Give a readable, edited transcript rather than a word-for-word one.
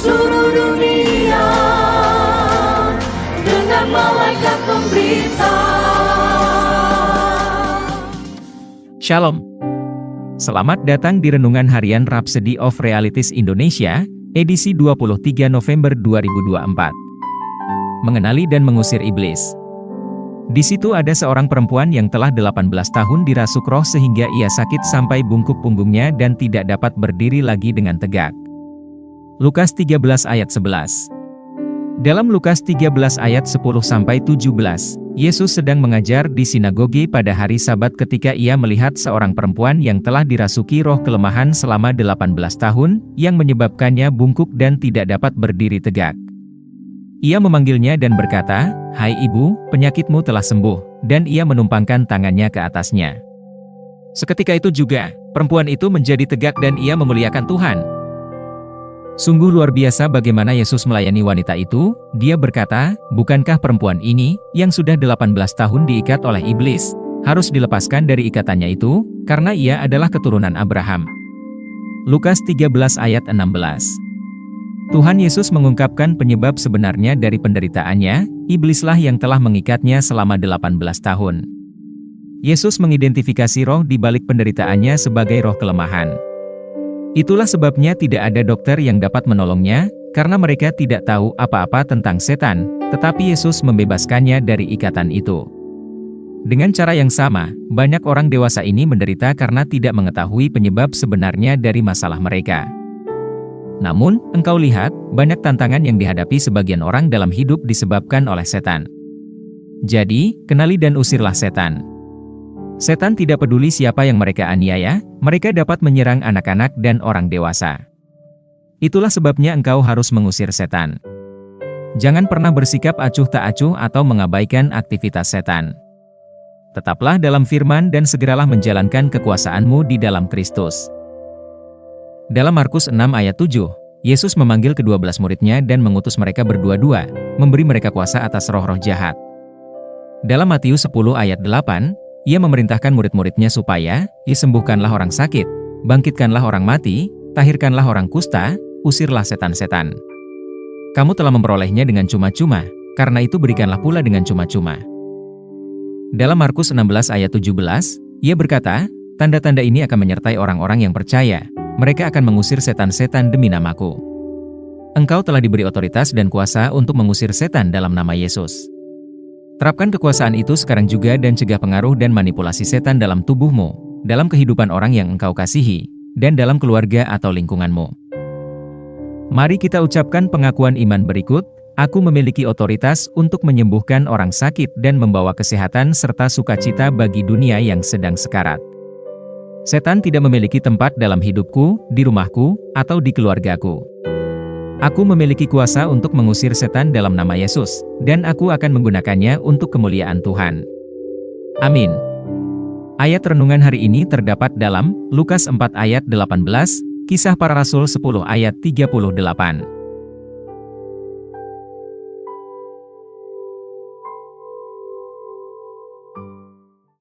seluruh dunia dengan malaikat pemberita. Shalom. Selamat datang di Renungan Harian Rhapsody of Realities Indonesia, edisi 23 November 2024. Mengenali dan mengusir iblis. Di situ ada seorang perempuan yang telah 18 tahun dirasuk roh sehingga ia sakit sampai bungkuk punggungnya dan tidak dapat berdiri lagi dengan tegak. Lukas 13 ayat 11. Dalam Lukas 13 ayat 10-17, Yesus sedang mengajar di sinagoge pada hari Sabat ketika ia melihat seorang perempuan yang telah dirasuki roh kelemahan selama 18 tahun, yang menyebabkannya bungkuk dan tidak dapat berdiri tegak. Ia memanggilnya dan berkata, "Hai ibu, penyakitmu telah sembuh," dan ia menumpangkan tangannya ke atasnya. Seketika itu juga, perempuan itu menjadi tegak dan ia memuliakan Tuhan. Sungguh luar biasa bagaimana Yesus melayani wanita itu. Dia berkata, bukankah perempuan ini, yang sudah 18 tahun diikat oleh iblis, harus dilepaskan dari ikatannya itu, karena ia adalah keturunan Abraham. Lukas 13 ayat 16. Tuhan Yesus mengungkapkan penyebab sebenarnya dari penderitaannya, iblislah yang telah mengikatnya selama 18 tahun. Yesus mengidentifikasi roh di balik penderitaannya sebagai roh kelemahan. Itulah sebabnya tidak ada dokter yang dapat menolongnya, karena mereka tidak tahu apa-apa tentang setan, tetapi Yesus membebaskannya dari ikatan itu. Dengan cara yang sama, banyak orang dewasa ini menderita karena tidak mengetahui penyebab sebenarnya dari masalah mereka. Namun, engkau lihat, banyak tantangan yang dihadapi sebagian orang dalam hidup disebabkan oleh setan. Jadi, kenali dan usirlah setan. Setan tidak peduli siapa yang mereka aniaya, mereka dapat menyerang anak-anak dan orang dewasa. Itulah sebabnya engkau harus mengusir setan. Jangan pernah bersikap acuh tak acuh atau mengabaikan aktivitas setan. Tetaplah dalam firman dan segeralah menjalankan kekuasaanmu di dalam Kristus. Dalam Markus 6 ayat 7, Yesus memanggil ke-12 muridnya dan mengutus mereka berdua-dua, memberi mereka kuasa atas roh-roh jahat. Dalam Matius 10 ayat 8, Ia memerintahkan murid-muridnya supaya, sembuhkanlah orang sakit, bangkitkanlah orang mati, tahirkanlah orang kusta, usirlah setan-setan. Kamu telah memperolehnya dengan cuma-cuma, karena itu berikanlah pula dengan cuma-cuma. Dalam Markus 16 ayat 17, Ia berkata, tanda-tanda ini akan menyertai orang-orang yang percaya, mereka akan mengusir setan-setan demi namaku. Engkau telah diberi otoritas dan kuasa untuk mengusir setan dalam nama Yesus. Terapkan kekuasaan itu sekarang juga dan cegah pengaruh dan manipulasi setan dalam tubuhmu, dalam kehidupan orang yang engkau kasihi, dan dalam keluarga atau lingkunganmu. Mari kita ucapkan pengakuan iman berikut, aku memiliki otoritas untuk menyembuhkan orang sakit dan membawa kesehatan serta sukacita bagi dunia yang sedang sekarat. Setan tidak memiliki tempat dalam hidupku, di rumahku, atau di keluargaku. Aku memiliki kuasa untuk mengusir setan dalam nama Yesus, dan aku akan menggunakannya untuk kemuliaan Tuhan. Amin. Ayat renungan hari ini terdapat dalam Lukas 4 ayat 18, Kisah Para Rasul 10 ayat 38.